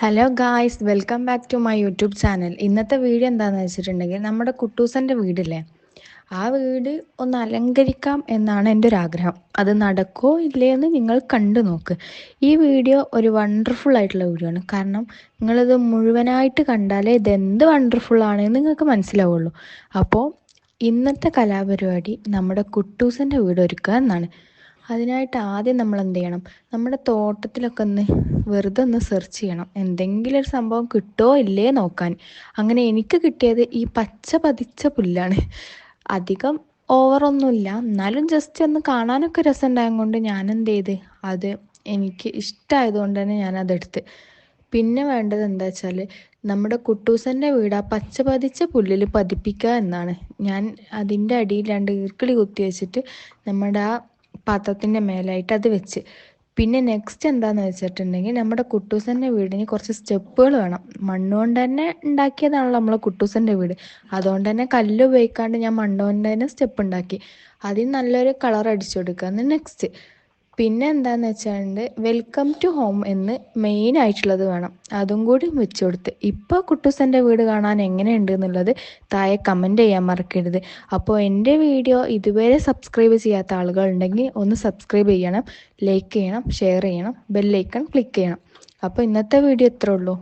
Hello guys, welcome back to my YouTube channel. ഇന്നത്തെ video എന്താണെന്ന് വെച്ചിട്ടുണ്ടെങ്കിൽ നമ്മുടെ കുട്ടൂസൻ്റെ വീടില്ലേ, ആ വീട് ഒന്ന് അലങ്കരിക്കാം എന്നാണ് എൻ്റെ ഒരു ആഗ്രഹം. അത് നടക്കോ ഇല്ലയെന്ന് നിങ്ങൾ കണ്ടു നോക്ക്. ഈ വീഡിയോ ഒരു വണ്ടർഫുൾ ആയിട്ടുള്ള വീഡിയോ ആണ്. കാരണം നിങ്ങളിത് മുഴുവനായിട്ട് കണ്ടാലേ ഇതെന്ത് വണ്ടർഫുൾ ആണെന്ന് നിങ്ങൾക്ക് മനസ്സിലാവുള്ളൂ. അപ്പോൾ ഇന്നത്തെ കലാപരിപാടി നമ്മുടെ കുട്ടൂസൻ്റെ വീട് ഒരുക്കുക എന്നാണ്. അതിനായിട്ട് ആദ്യം നമ്മൾ എന്ത് ചെയ്യണം, നമ്മുടെ തോട്ടത്തിലൊക്കെ ഒന്ന് വെറുതെ ഒന്ന് സെർച്ച് ചെയ്യണം, എന്തെങ്കിലും ഒരു സംഭവം കിട്ടുമോ ഇല്ലേ നോക്കാൻ. അങ്ങനെ എനിക്ക് കിട്ടിയത് ഈ പച്ച പതിച്ച പുല്ലാണ്. അധികം ഓവറൊന്നുമില്ല, എന്നാലും ജസ്റ്റ് ഒന്ന് കാണാനൊക്കെ രസമുണ്ടായത് കൊണ്ട് ഞാൻ എന്ത് ചെയ്ത്, അത് എനിക്ക് ഇഷ്ടമായതുകൊണ്ട് തന്നെ ഞാനതെടുത്ത്. പിന്നെ വേണ്ടത് എന്താ വെച്ചാൽ നമ്മുടെ കുട്ടൂസൻ്റെ വീട് ആ പച്ച പതിച്ച പുല്ലിൽ പതിപ്പിക്കുക എന്നാണ്. ഞാൻ അതിൻ്റെ അടിയിൽ 2 ഈർക്കിളി കുത്തി വെച്ചിട്ട് നമ്മുടെ ആ പാത്രത്തിൻ്റെ മേലായിട്ട് അത് വെച്ച്. പിന്നെ നെക്സ്റ്റ് എന്താണെന്ന് വെച്ചിട്ടുണ്ടെങ്കിൽ നമ്മുടെ കുട്ടൂസൻ്റെ വീടിന് കുറച്ച് സ്റ്റെപ്പുകൾ വേണം. മണ്ണുകൊണ്ട് തന്നെ ഉണ്ടാക്കിയതാണല്ലോ നമ്മളെ കുട്ടൂസൻ്റെ വീട്. അതുകൊണ്ട് തന്നെ കല്ല് ഉപയോഗിക്കാണ്ട് ഞാൻ മണ്ണുകൊണ്ട് തന്നെ സ്റ്റെപ്പ് ഉണ്ടാക്കി. അതിന് നല്ലൊരു കളർ അടിച്ചു കൊടുക്കുക എന്ന് നെക്സ്റ്റ്. പിന്നെ എന്താണെന്ന് വെച്ചാൽ വെൽക്കം ടു ഹോം എന്ന് മെയിൻ ആയിട്ടുള്ളത് വേണം, അതും കൂടി വെച്ച് കൊടുത്ത്. ഇപ്പോൾ കുട്ടൂസൻ്റെ വീട് കാണാൻ എങ്ങനെയുണ്ട് എന്നുള്ളത് താഴെ കമൻറ്റ് ചെയ്യാൻ മറക്കരുത്. അപ്പോൾ എൻ്റെ വീഡിയോ ഇതുവരെ സബ്സ്ക്രൈബ് ചെയ്യാത്ത ആളുകൾ ഉണ്ടെങ്കിൽ ഒന്ന് സബ്സ്ക്രൈബ് ചെയ്യണം, ലൈക്ക് ചെയ്യണം, ഷെയർ ചെയ്യണം, ബെല്ലൈക്കൺ ക്ലിക്ക് ചെയ്യണം. അപ്പോൾ ഇന്നത്തെ വീഡിയോ ഇത്രേ ഉള്ളൂ.